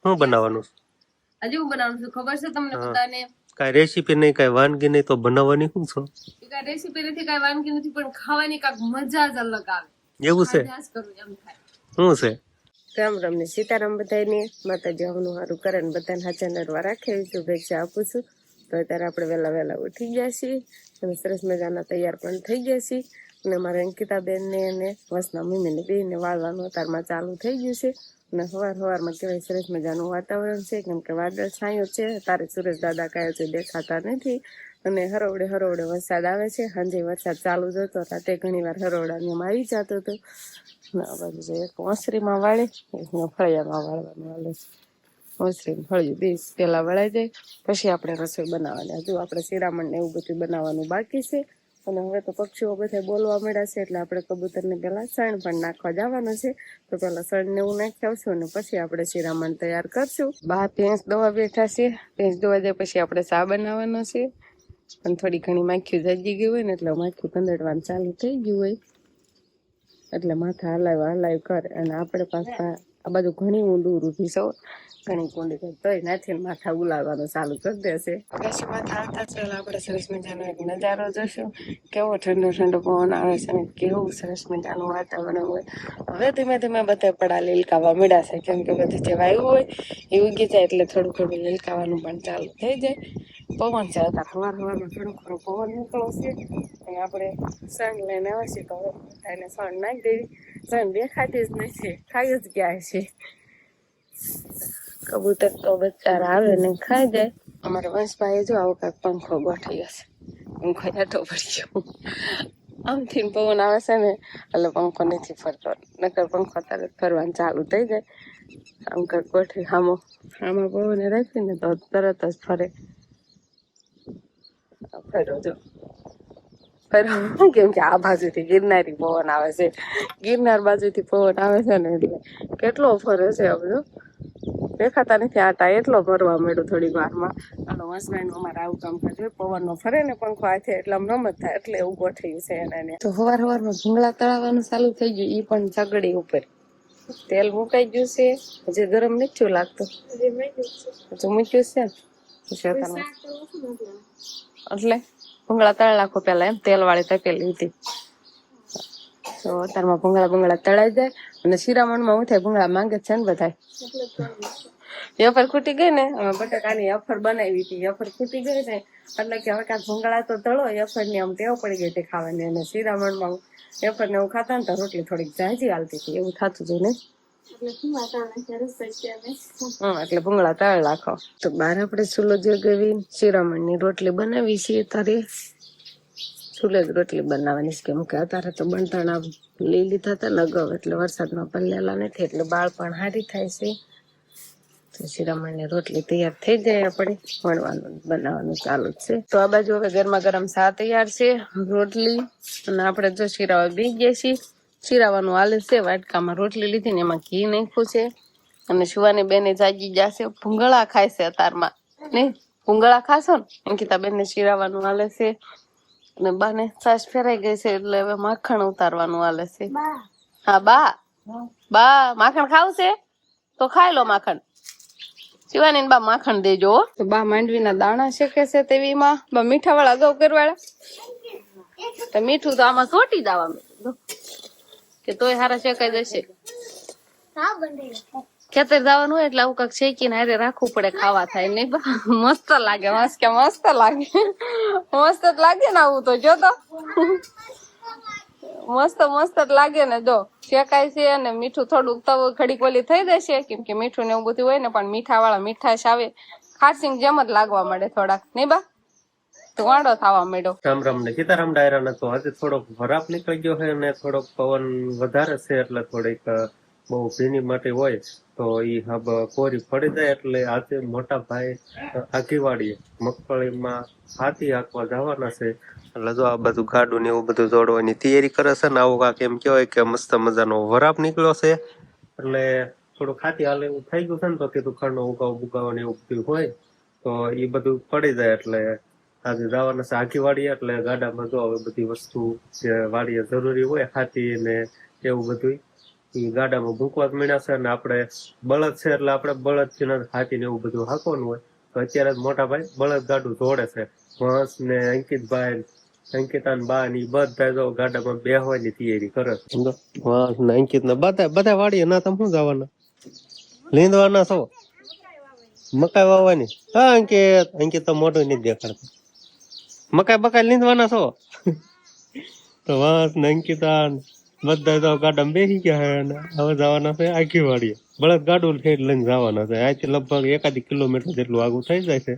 શું બનાવવાનું? હજી હું બનાવું છું ખબર છે તમને બધાને? કઈ રેસીપી નહીં, કઈ વાનગી નહીં, તો બનાવવાની શું છો? કઈ રેસીપી નથી, કઈ વાનગી નથી, પણ ખાવાની કાંઈક મજા જ અલગ આવે. એવું છે? ખાધા જ કરવું એમ થાય. શું છે? રામ રામ ને સીતારામ બધાને. માતાજી આવનું સારું કરે ને બધાને હાચા નરવા રાખે એવી શુભેચ્છા આપું છું. તો અત્યારે આપણે વહેલા ઉઠી ગયા છીએ અને સરસ મજાના તૈયાર પણ થઈ ગયા છીએ. અને અમારા અંકિતાબેન ને અને વસના મમ્મીને બેને વાળવાનું અત્યારમાં ચાલુ થઈ ગયું છે. અને સવારમાં કહેવાય સરસ મજાનું વાતાવરણ છે, કેમ કે વાદળ છાંયો છે. તારે સુરેશ દાદા કાંઈ હજુ દેખાતા નથી અને હરોવડે વરસાદ આવે છે. સાંજે વરસાદ ચાલુ જ હતો, રાતે ઘણી વાર હરોવડામાં આવી જતો હતો. આ બાજુ છે એક ઓસરીમાં વાળે, એક ફળિયામાં વાળવાનું હાલે છે. ઓસરીમાં ફળિયું બે પેલા વળાઈ જાય પછી આપણે રસોઈ બનાવવાની. હજુ આપણે શિરામણ ને એવું બધું બનાવવાનું બાકી છે. અને હવે તો પક્ષીઓ બધા બોલવા મળ્યા છે એટલે આપણે કબૂતરને પેલા સણ પણ નાખવા જવાનું છે. તો પેલા સણ ને એવું નાખી આવશું અને પછી આપણે શિરામણ તૈયાર કરશું. બહાર ભેંસ દોવા બેઠા છે. ભેંસ દોવા જાય પછી આપણે ચા બનાવવાનો છે. અને થોડી ઘણી માખીઓ જાગી ગઈ હોય ને એટલે માખીઓ કંદડવાનું ચાલુ થઈ ગયું હોય એટલે માથા હલાવ કરે. અને આપણે પાછા આ બાજુ ઘણી ઊંડું ઊભી સૌ ઘણી કુંડી તોય નાથી માથા ઉલાવવાનું ચાલુ કરી દેશે. પછી માથા આવતા ચાલ આપણે સરસ મજાનો એક નજારો જોશું. કેવો ઠંડો પવન આવે છે અને કેવું સરસ મજાનું વાતાવરણ હોય. હવે ધીમે ધીમે બધા પડા લીલકાવા મળ્યા છે, કેમ કે બધી જે વાયુ હોય એ ઉગી જાય એટલે થોડું લીલકાવાનું પણ ચાલુ થઈ જાય. પવન છે હતા સવારમાં થોડો ઘણો પવન નીકળો છે. અને આપણે સણ લઈને આવશે તો એને સણ નાખી દેવી. સણ દેખાતી જ નથી, ખાઈ જ ગયા છે. કબૂતર તો બચારા આવે ને ખાઈ જાય. અમારા વંશભાઈ જો આવો કાંઈક પંખો ગોઠવી હશે, પંખો હેઠો પડી ગયો. આમથી પવન આવે છે ને એટલે પંખો નથી ફરતો, નકર પંખો તરત ફરવાનું ચાલુ થઈ જાય. આમ કાંઈક ગોઠવી આમાં પવન રાખીને તો તરત જ ફરે. ફરો જો કેમ કે આ બાજુથી ગિરનારી પવન આવે છે. ગિરનાર બાજુથી પવન આવે છે ને એટલે કેટલો ફરે છે. હવે દેખાતા નથી આટા, એટલો ફરવા મળ્યો થોડીક વારમાં. આનો વસવાઈ નું અમારે આવું કામ કરે, પવન નો ફરે ને પંખો હાથે એટલે આમ રમત થાય એટલે એવું ગોઠવ્યું છે એને. તો સવારમાં ભૂંગળા તળાવવાનું ચાલુ થઈ ગયું, ઈ પણ સગડી ઉપર તેલ મુકાઈ ગયું છે. હજી ગરમ નથી લાગતું, હજુ મૂક્યું છે એટલે ભૂંગળા તળ નાખો પેલા, એમ તેલ વાળી તપેલી હતી તો અત્યારમાં ભૂંગળા તળાઈ જાય. અને શિરામણમાં હું થાય, ભૂંગળા માંગે છે ને બધા. યફર ખૂટી ગઈ ને, અમે બટાકાની યફર બનાવી હતી. યફર ખૂટી ગઈ ને એટલે કે હવે કાંઈક ભૂંગળા તો તળો. યફર ની આમ ટેવ પડી ગઈ હતી ખાવાની. અને શિરામણમાં યફર ને એવું ખાતા ને તો રોટલી થોડીક ઝાંઝી હાલતી હતી, એવું થતું હતું ને. એટલે ભૂંગળા તળ નાખો. તો બહાર આપણે ચૂલો જગાવી શિરામણ ની રોટલી બનાવી છીએ. તારે ચૂલે જ રોટલી બનાવવાની છે, કેમ કે અત્યારે તો બંટાણા લઈ લીધા હતા ને અગાઉ, એટલે વરસાદમાં પલ્લેલા નથી એટલે બાળ પણ સારી થાય છે. તો શિરામણ ની રોટલી તૈયાર થઈ જાય, આપણે વણવાનું બનાવવાનું ચાલુ જ છે. તો આ બાજુ હવે ગરમા ગરમ ચા તૈયાર છે, રોટલી અને આપણે જો શિરાવા બી ગયા છીએ. શિરાવાનું હાલે છે. વાટકામાં રોટલી લીધી ને એમાં ઘી નાખ્યું છે. અને શુવાની બેને જાગી જશે, ભૂંગળા ખાય છે અત્યારમાં. નહીં ભૂંગળા ખાશો ને અંકિતા બેન ને શિરાવાનું હાલે છે. અને બાને સાસ ફેરાઈ ગઈ છે એટલે હવે માખણ ઉતારવાનું હાલે છે. હા બા માખણ ખાવું છે તો ખાઈ લો માખણ. શિવાની બા માખણ દેજો. તો બા માંડવીના દાણા શેકે છે તેવીમાં. બા મીઠા વાળા અગાઉ કરવાળા તો મીઠું તો આમાં ચોટી જવા કે તોય હારા શેકાઈ જશે. ખેતર જવાનું હોય એટલે આવું કાંઈક શેકીને હારે રાખવું પડે, ખાવા થાય નહીં બા. મસ્ત લાગે, મસ્ત લાગે, મસ્ત જ લાગે ને આવું તો. જો તો મસ્ત જ લાગે ને. જો શેકાય છે અને મીઠું થોડુંક તવો ઘડીક ઓલી થઈ જશે, કેમ કે મીઠું ને એવું બધું હોય ને, પણ મીઠા વાળા મીઠાશ આવે, ખાસીંગ જેમ જ લાગવા મળે થોડાક, નહીં બા. તો વાંડો થવા મળ્યો. રામ ને સીતારામ ડાયરા તો આજે થોડોક વરાપ નીકળી ગયો છે અને થોડોક પવન વધારે છે એટલે થોડીક બહુ ભીની માટી હોય તો ઈ હબ કોરી પડી જાય. એટલે આજે મોટા ભાઈ આગીવાડીએ મગફળીમાં હાથી હાંકવા જવાના છે. એટલે જો આ બધું ગાડું ને એવું બધું જોડવાની તૈયારી કરે છે ને. આવું કાંક એમ કહેવાય કે મસ્ત મજાનો વરાપ નીકળ્યો છે એટલે થોડું ખાતી હાલ એવું થઈ ગયું છે ને. તો કીધું ખડનો ઉગાવો ને એવું બધું હોય તો એ બધું પડી જાય. એટલે આજે જવાના છે આગીવાડીએ. એટલે ગાડામાં જો હવે બધી વસ્તુ જે વાડીએ જરૂરી હોય, હાથી ને એવું બધું એ ગાડામાં ભૂકવા જ મીણ્યા છે અને આપણે બળદ છે એટલે આપણે બળદ થી હાથીને એવું બધું હાંકવાનું હોય તો અત્યારે જ મોટા ભાઈ બળદ ગાડું દોડે છે. હંસ ને અંકિતભાઈ અંકિતા ને બા ને ઈ બધા જો ગાડામાં બેહવાની તૈયારી કરે છે. હંસ ને અંકિત ને બધા વાડીએ ના તમે શું જવાના લીંદવાના છો મકાઈ વાવવાની? હા અંકિત તો મોઢું નથી દેખાડતું. મકાઈ બકાઈ લીંદવાના છો? તો વાંસ ને અંકિતા બધા તો ગાડામાં બેસી ગયા છે અને હવે જવાના છે આખી વાડીએ. બળદ ગાડું ઠેઠ લઈને જવાના છે. અહીંથી લગભગ 1 કિલોમીટર જેટલું આગું થઈ જાય છે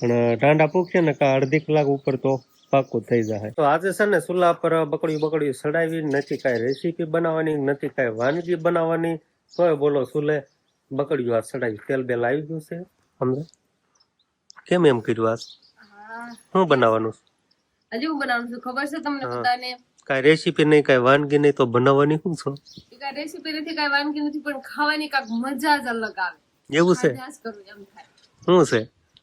અને ટાંડા પૂગશે ને અડધી કલાક ઉપર તો પાકું થઈ જાય. તો આજે છે ને ચૂલા પર બકડી સડાવી, નથી કાંઈ રેસીપી બનાવવાની, નથી કાંઈ વાનગી બનાવવાની, તોય બોલો ચૂલે બકડીઓ આ સડાવી. તેલ બેલ આવી ગયું છે સમજે? કેમ એમ કર્યું? આજ શું બનાવવાનું? હજી હું બનાવું છું ખબર છે તમને બધાને? કાંઈ રેસીપી નહીં, કાંઈ વાનગી નહીં, તો બનાવવાની શું છો? કાંઈ રેસીપી નથી, કાંઈ વાનગી નથી, પણ ખાવાની કાંઈક મજા જ અલગ આવે. એવું છે? અભ્યાસ કરવું એમ થાય. શું છે?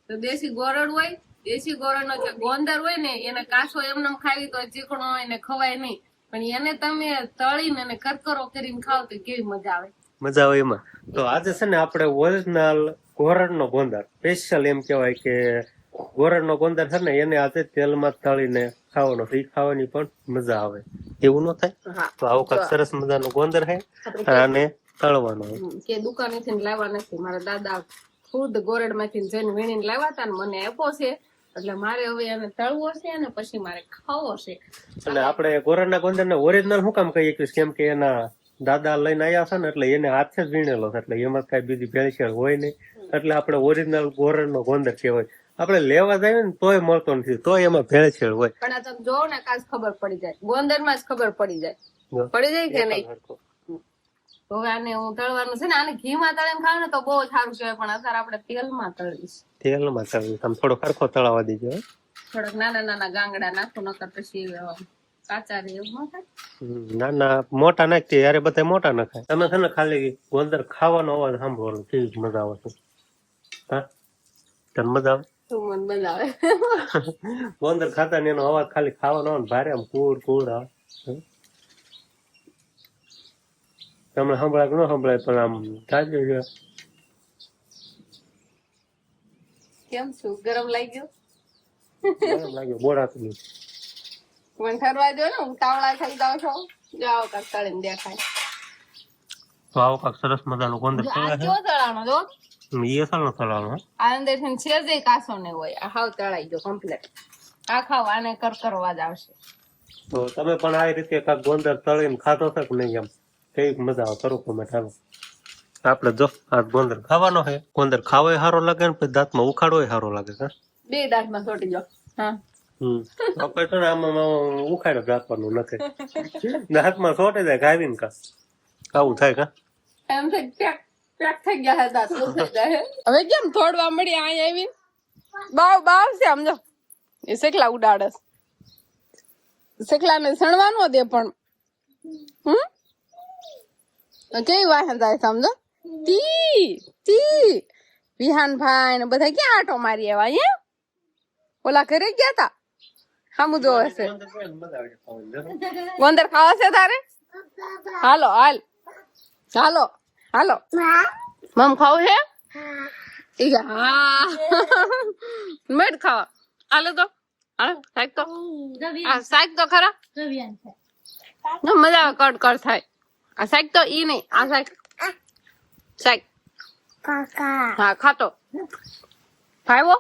તો દેશી ગોરડ હોય, દેશી ગોરડનો જે ગોંદર હોય ને એને કાચો એમને ખાવી તો ચીકણો હોય ને ખવાય નહીં, પણ એને તમે તળીને અને કરકરો કરીને ખાવ તો કેવી મજા આવે. મજા આવે એમાં. તો આજે છે ને આપણે ઓરિજિનલ ગોરડનો ગોંદર, સ્પેશિયલ એમ કહેવાય કે ગોરડનો ગોંદર છે ને એને આજે તેલમાં તળીને ખાવાનો છે. ઈ ખાવાની પણ મજા આવે. એવું ન થાય? તો આવો કાંઈક સરસ મજાનો ગોંદર છે અને તળવાનો કે દુકાનેથી લાવવા નથી, મારા દાદા ખુદ ગોરડ માંથી જઈને વીણીને લાવ્યા હતા ને મને આપ્યો છે, એટલે મારે હવે એને તળવો છે અને પછી મારે ખાવો છે. અને આપણે ગોરડના ગોંદરને ઓરિજિનલ શું કામ કહીએ? કેમ કે એના દાદા લઈને આવ્યા છે ને એટલે એને હાથે જ વીણેલો છે, એટલે એમાં કઈ બીજી ભેળસેળ હોય નહીં, એટલે આપણે ઓરિજિનલ ગોરડનો ગોંદર કહેવાય. આપણે લેવા જઈએ ને તોય મળતો નથી, તોય એમાં ભેળસેળ હોય. પણ આ તમે જોવો ને કાજ ખબર પડી જાય, ગોંદર માં જ ખબર પડી જાય. પડી જાય કે નહીં? તો હવે આને હું તળવાનું છે ને, આને ઘીમાં તળીને ખાવ ને તો બહુ સારું કહેવાય, પણ અત્યારે આપણે તેલમાં તળીશ. તેલમાં તળીશ. આમ થોડો સરખો તળાવવા દીજો. થોડાક નાના નાના ગાંગડા નાખો, નકર પછી કાચા રે એવું ન થાય. નાના મોટા નાખતી યારે બધા મોટા નખાય. તમે છે ને ખાલી ગોંદર ખાવાનો અવાજ સાંભળવાનો કેવી મજા આવે છે. હા તને મજા આવે? શું મન બનાવે ગોંદર ખાતા ને એનો અવાજ ખાલી ખાવાનો આવે ભારે આમ કુડ કુડ આવે. તમને સંભળાય કે ન સંભળાય પણ આમ તાજું છે. કેમ છું? ગરમ લાગી ગયું? ગરમ લાગ્યો બોડાતું. મને ઠરવા દો ને, ઉતાવળા થઈ જાવ છો. જાઓ કાક તળીને દેખાય. તો આવો કાક સરસ મજાનો ગોંદર આ તળાય કેવો તળાનો જો? એ સાલો તળાનો. આ અંદર થી છેજે કાસો ને હોય, આ હાવ તળાઈ ગયો કમ્પ્લીટ. આ ખાવ આને કરકરવા જ આવશે. તો તમે પણ આ રીતે કાક ગોંદર તળીને ખાધો છે કે નહીં? એમ કેવી મજા આવે કરો કોમેન્ટ. હાલો આપણે જો આ ગોંદર ખાવાનો છે. ગોંદર ખાવો સારો લાગે ને પછી દાંતમાં ઉખાડવો સારો લાગે. હા બે દાંતમાં છોટી જાવ. હા આપણે તો આમાં ઉખાડ જ રાખવાનું નથી. દાંતમાં છોટે જાય ખાવીને કા આવું થાય કા એમ થઈ પેક થઈ ગયા હે દાંત થઈ જાય. હવે કેમ થોડવા મળી અહીં આવી બાવ છે સમજો. એ શેકલા ઉડાડે, શેકલા ને સણવાનો દે પણ કેવી વાહન જાય સમજો. તી વિહાન ભાઈ ને બધા ક્યાં આટો મારી આવ્યા? અહીંયા ઓલા ઘરે ગયા તા. હામું જોવે છે. ગોંદર ખાવા છે તારે? હાલો હાલ હાલો હાલો મમ ખાવું છે? હા મેડ ખાવા હાલો તો શાક તો શાક તો ખરા મજા આવે. કડ થાય આ શાક તો ઈ નહીં, આ શાક શાક હા ખાતો ખાવો.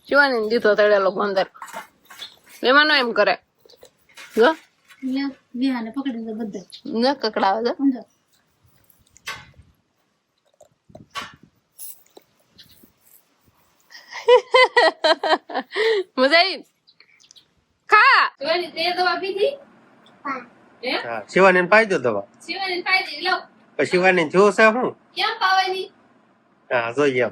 શિવાની દીધો તળેલો ગોંદર એમાં નો એમ કરે જો ન કકડાવે છે. મજા આવી ખા. તે દવા પીધી? શિવાની પાઈ દો દવા. શિવાની પાઈ દે લો. શિવાની જો છે હું કેમ પાવાની? હા જોઈએ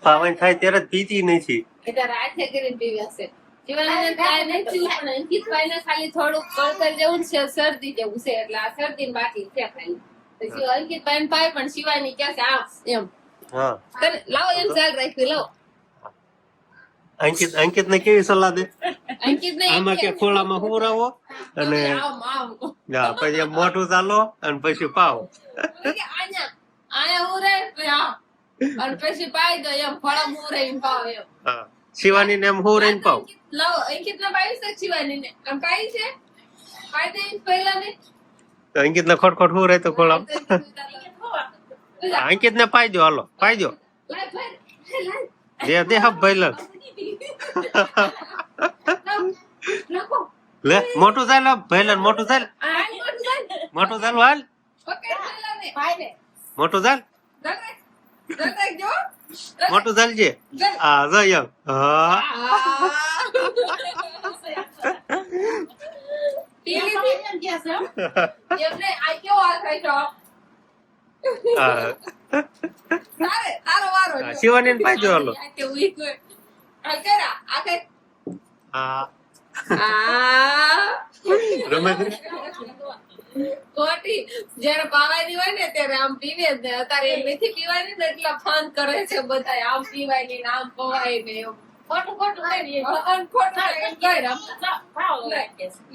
પાવાની થાય ત્યારે જ પીતી નથી. એટલે રાતે કરીને પીવી હશે. શિવાનીને કાંઈ નથી થયું, પણ અંકિતભાઈને ખાલી થોડુંક કળતર જેવું છે, શરદી જેવું છે, એટલે આ શરદીની બાટલી છે ખાલી. પછી અંકિતભાઈને પાય પણ શિવાની કહે છે આ એમ. હા લાવો એમ ચાલ રાખ્યું લાવો. અંકિત ને કેવી સલાહ દે? અંકિત ને આમાં કે ખોળામાં હુરાવો અને હા, પછી એમ મોઢું ચાલો અને પછી પાવ. આયા ઉરે અને પછી પાઈ દો એમ ફળમ ઉરે એમ પાવ એમ. હા, શિવાની ને એમ હુરાઈને પાવ. લાવો અંકિત ના પાઈ છે શિવાની ને આમ પાઈ છે પાઈ દે પહેલા ને અંકિત ને ખોટ હુરાય તો ખોળામાં. અંકિત ને પાઈ દો, હાલો પાઈ દો. દે હબ ભાઈ લે મોટું ચાલ ભાઈ મોટું ચાલ મોટું ચાલ હાલ મોટું ચાલ મોટું ચાલજે. હા જય હા શિવાની ને પાઈ દો, હાલો. હા રમે છે. ખોટી જયારે પાવાની હોય ને ત્યારે આમ પીવે જ ને અત્યારે એમ નથી પીવાની ને એટલા ફોન કરે છે બધા આમ પીવાય ને આમ પવાય ને એમ ખોટું ખોટું કરી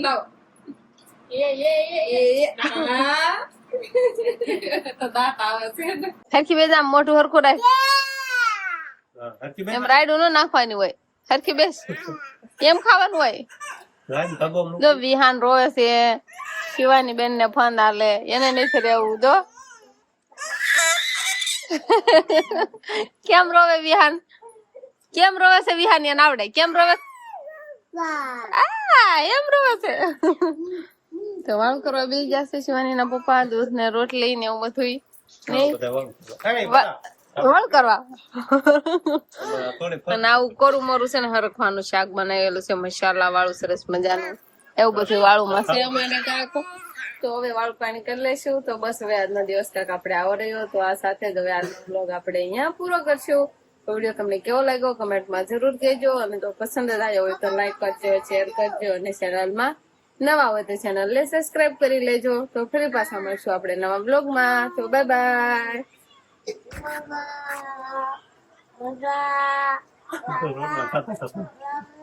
લાવ હરખી બેસ આમ મોટું હરખું રાખ એમ રાયડું ન નાખવાની હોય હરખી બેસ એમ ખાવાનું હોય. જો વિહાન રોવે છે શિવાની બેન ને ફોન આલે એને નથી રહેવું જો કેમ રોવે વિહાન કેમ રોવે છે વિહાન એને આવડે કેમ રોવે એમ રોવે છે. તો વાળું કરવા બેસી જશે શિવાની ના પપ્પા દૂધ ને રોટલી ને એવું બધું વાળ કરવા અને આવું કોરું મોરું છે ને હરખવાનું શાક બનાવેલું છે મસાલા વાળું સરસ મજાનું એવું બધું વાળું માં છે અમારે કાંક. તો હવે વાળું પાણી કરી લઈશું. તો બસ હવે આજનો દિવસ કાંક આપણે આવો રહ્યો. તો આ સાથે જ હવે આજનો બ્લોગ આપણે અહીંયા પૂરો કરશું. તો વિડીયો તમને કેવો લાગ્યો કમેન્ટમાં જરૂર કહેજો અને તો પસંદ જ આવ્યો હોય તો લાઈક કરજો શેર કરજો અને ચેનલમાં નવા હોય તો ચેનલને સબસ્ક્રાઇબ કરી લેજો. તો ફરી પાછા મળશું આપણે નવા બ્લોગમાં. તો બાય બાય.